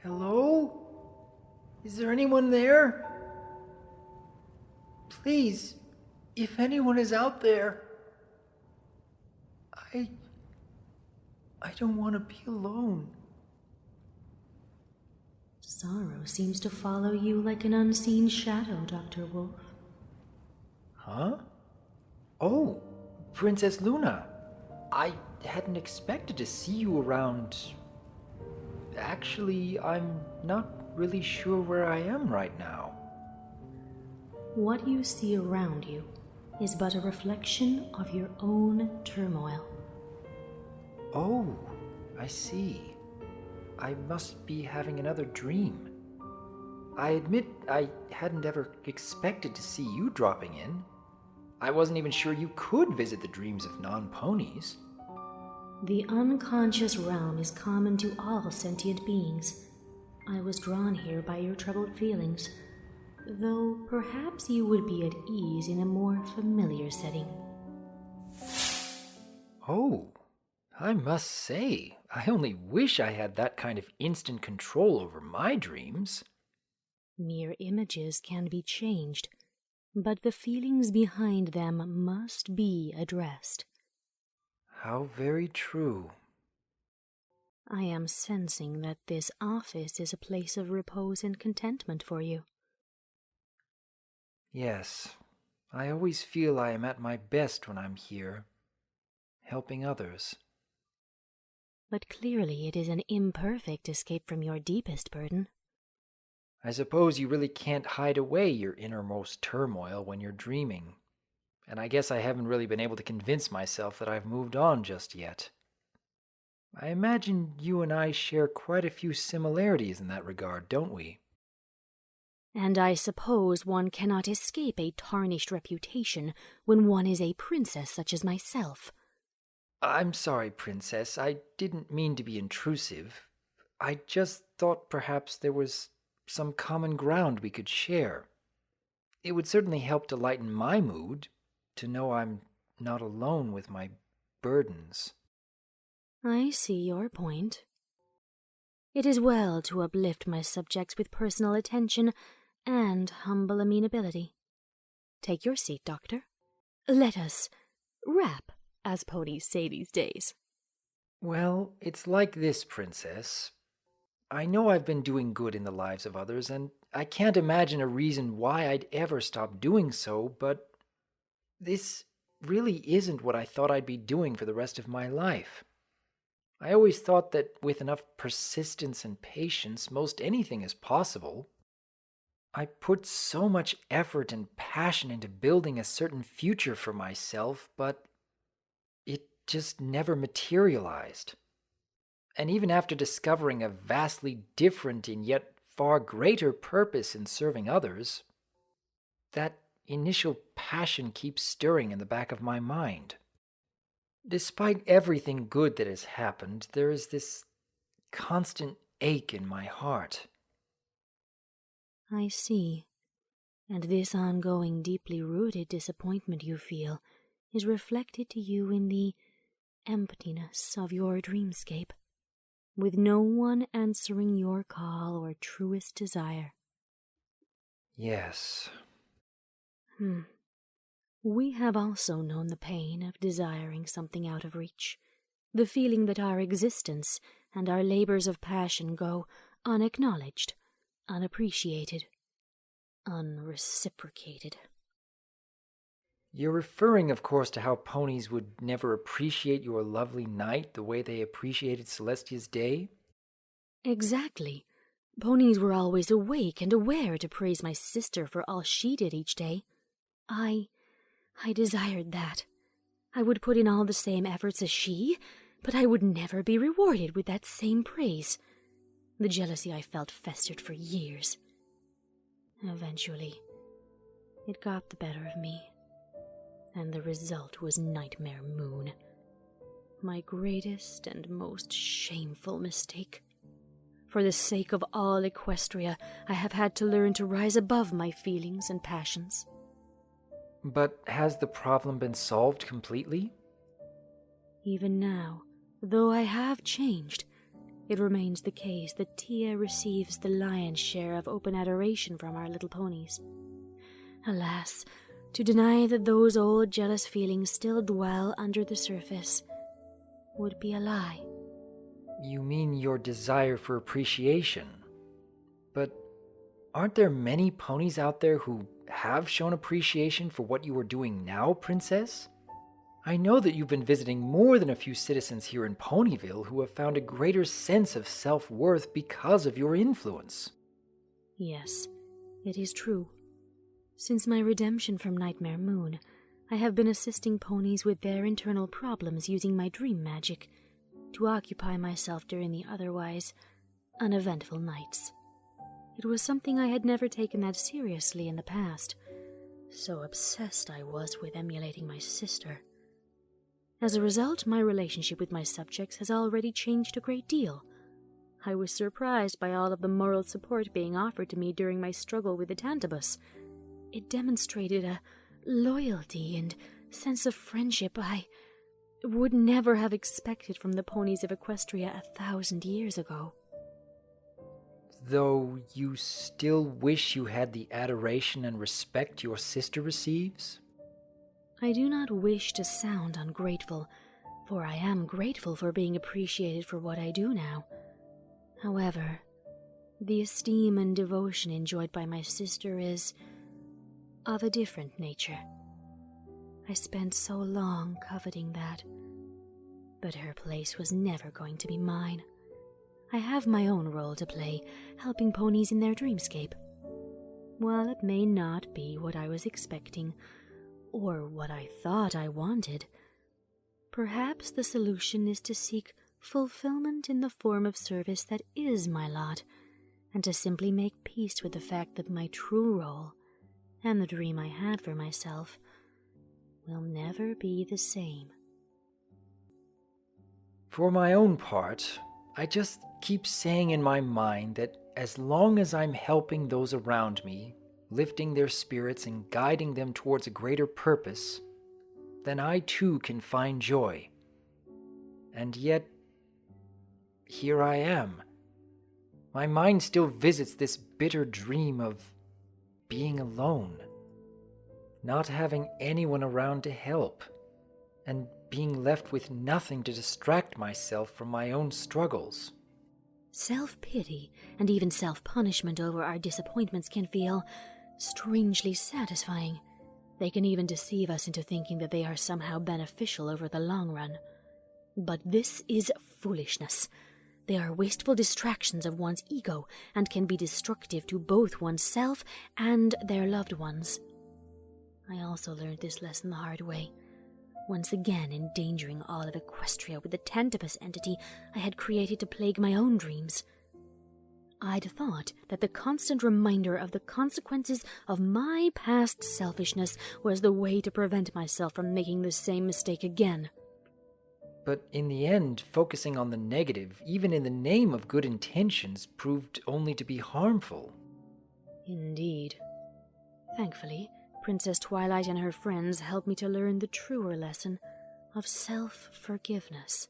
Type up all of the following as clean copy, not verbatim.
Hello? Is there anyone there? Please, if anyone is out there, I... I don't want to be alone. Sorrow seems to follow you like an unseen shadow, Dr. Wolf. Huh? Oh, Princess Luna. I hadn't expected to see you around. Actually, I'm not really sure where I am right now. What you see around you is but a reflection of your own turmoil. Oh, I see. I must be having another dream. I admit I hadn't ever expected to see you dropping in. I wasn't even sure you could visit the dreams of non-ponies. The unconscious realm is common to all sentient beings. I was drawn here by your troubled feelings, though perhaps you would be at ease in a more familiar setting. Oh, I must say, I only wish I had that kind of instant control over my dreams. Mere images can be changed, but the feelings behind them must be addressed. How very true. I am sensing that this office is a place of repose and contentment for you. Yes, I always feel I am at my best when I'm here, helping others. But clearly it is an imperfect escape from your deepest burden. I suppose you really can't hide away your innermost turmoil when you're dreaming, and I guess I haven't really been able to convince myself that I've moved on just yet. I imagine you and I share quite a few similarities in that regard, don't we? And I suppose one cannot escape a tarnished reputation when one is a princess such as myself. I'm sorry, Princess. I didn't mean to be intrusive. I just thought perhaps there was some common ground we could share. It would certainly help to lighten my mood to know I'm not alone with my burdens. I see your point. It is well to uplift my subjects with personal attention and humble amenability. Take your seat, Doctor. Let us rap, as ponies say these days. Well, it's like this, Princess. I know I've been doing good in the lives of others, and I can't imagine a reason why I'd ever stop doing so, but this really isn't what I thought I'd be doing for the rest of my life. I always thought that with enough persistence and patience, most anything is possible. I put so much effort and passion into building a certain future for myself, but it just never materialized. And even after discovering a vastly different and yet far greater purpose in serving others, that initial passion keeps stirring in the back of my mind. Despite everything good that has happened, there is this constant ache in my heart. I see. And this ongoing, deeply rooted disappointment you feel is reflected to you in the emptiness of your dreamscape, with no one answering your call or truest desire. Yes. We have also known the pain of desiring something out of reach, the feeling that our existence and our labors of passion go unacknowledged, unappreciated, unreciprocated. You're referring, of course, to how ponies would never appreciate your lovely night the way they appreciated Celestia's day? Exactly. Ponies were always awake and aware to praise my sister for all she did each day. I desired that. I would put in all the same efforts as she, but I would never be rewarded with that same praise. The jealousy I felt festered for years. Eventually, it got the better of me, and the result was Nightmare Moon. My greatest and most shameful mistake. For the sake of all Equestria, I have had to learn to rise above my feelings and passions. But has the problem been solved completely? Even now, though I have changed, it remains the case that Tia receives the lion's share of open adoration from our little ponies. Alas, to deny that those old jealous feelings still dwell under the surface would be a lie. You mean your desire for appreciation? But aren't there many ponies out there who have shown appreciation for what you are doing now, Princess? I know that you've been visiting more than a few citizens here in Ponyville who have found a greater sense of self-worth because of your influence. Yes, it is true. Since my redemption from Nightmare Moon, I have been assisting ponies with their internal problems using my dream magic to occupy myself during the otherwise uneventful nights. It was something I had never taken that seriously in the past, so obsessed I was with emulating my sister. As a result, my relationship with my subjects has already changed a great deal. I was surprised by all of the moral support being offered to me during my struggle with the Tantibus. It demonstrated a loyalty and sense of friendship I would never have expected from the ponies of Equestria 1,000 years ago. Though you still wish you had the adoration and respect your sister receives? I do not wish to sound ungrateful, for I am grateful for being appreciated for what I do now. However, the esteem and devotion enjoyed by my sister is of a different nature. I spent so long coveting that, but her place was never going to be mine. I have my own role to play, helping ponies in their dreamscape. While it may not be what I was expecting, or what I thought I wanted, perhaps the solution is to seek fulfillment in the form of service that is my lot, and to simply make peace with the fact that my true role, and the dream I had for myself, will never be the same. For my own part, I just keep saying in my mind that as long as I'm helping those around me, lifting their spirits and guiding them towards a greater purpose, then I too can find joy. And yet, here I am. My mind still visits this bitter dream of being alone, not having anyone around to help, and being left with nothing to distract myself from my own struggles. Self-pity and even self-punishment over our disappointments can feel strangely satisfying. They can even deceive us into thinking that they are somehow beneficial over the long run. But this is foolishness. They are wasteful distractions of one's ego and can be destructive to both oneself and their loved ones. I also learned this lesson the hard way, once again endangering all of Equestria with the Tantibus entity I had created to plague my own dreams. I'd thought that the constant reminder of the consequences of my past selfishness was the way to prevent myself from making the same mistake again. But in the end, focusing on the negative, even in the name of good intentions, proved only to be harmful. Indeed. Thankfully, Princess Twilight and her friends helped me to learn the truer lesson of self-forgiveness.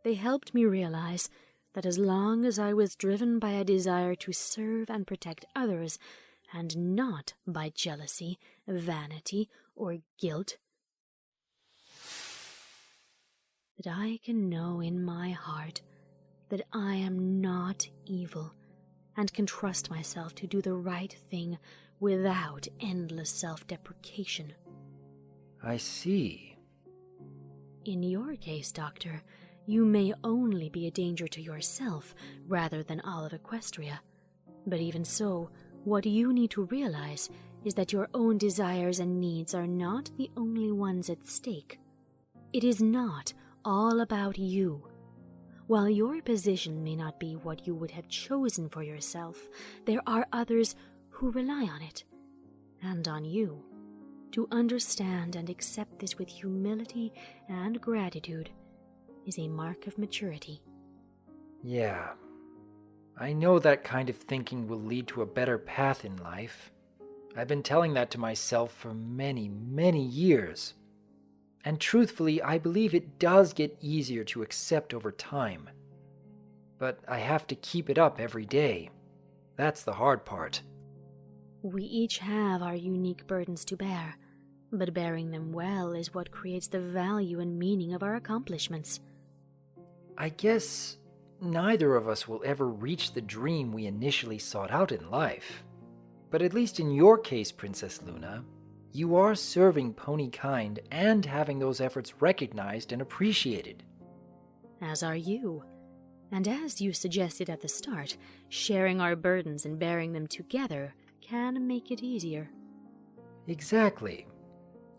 They helped me realize that as long as I was driven by a desire to serve and protect others, and not by jealousy, vanity, or guilt, that I can know in my heart that I am not evil, and can trust myself to do the right thing without endless self-deprecation. I see. In your case, Doctor, you may only be a danger to yourself rather than all of Equestria. But even so, what you need to realize is that your own desires and needs are not the only ones at stake. It is not all about you. While your position may not be what you would have chosen for yourself, there are others who rely on it, and on you. To understand and accept this with humility and gratitude is a mark of maturity. Yeah, I know that kind of thinking will lead to a better path in life. I've been telling that to myself for many, many years. And truthfully, I believe it does get easier to accept over time. but I have to keep it up every day. That's the hard part. We each have our unique burdens to bear, but bearing them well is what creates the value and meaning of our accomplishments. I guess neither of us will ever reach the dream we initially sought out in life. But at least in your case, Princess Luna, you are serving pony kind and having those efforts recognized and appreciated. As are you. And as you suggested at the start, sharing our burdens and bearing them together can make it easier. Exactly.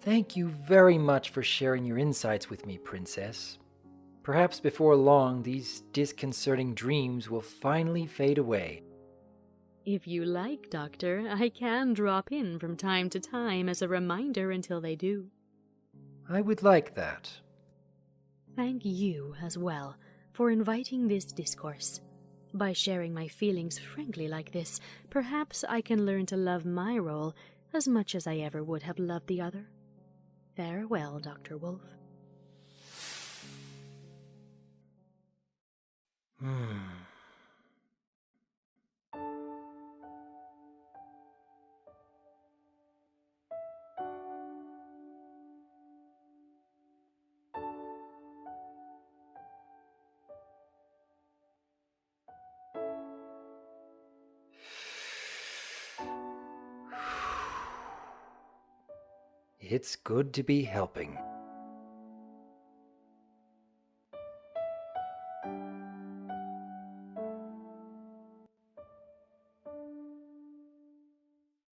Thank you very much for sharing your insights with me, Princess. Perhaps before long, these disconcerting dreams will finally fade away. If you like, Doctor, I can drop in from time to time as a reminder until they do. I would like that. Thank you as well for inviting this discourse. By sharing my feelings frankly like this, perhaps I can learn to love my role as much as I ever would have loved the other. Farewell, Dr. Wolf. It's good to be helping.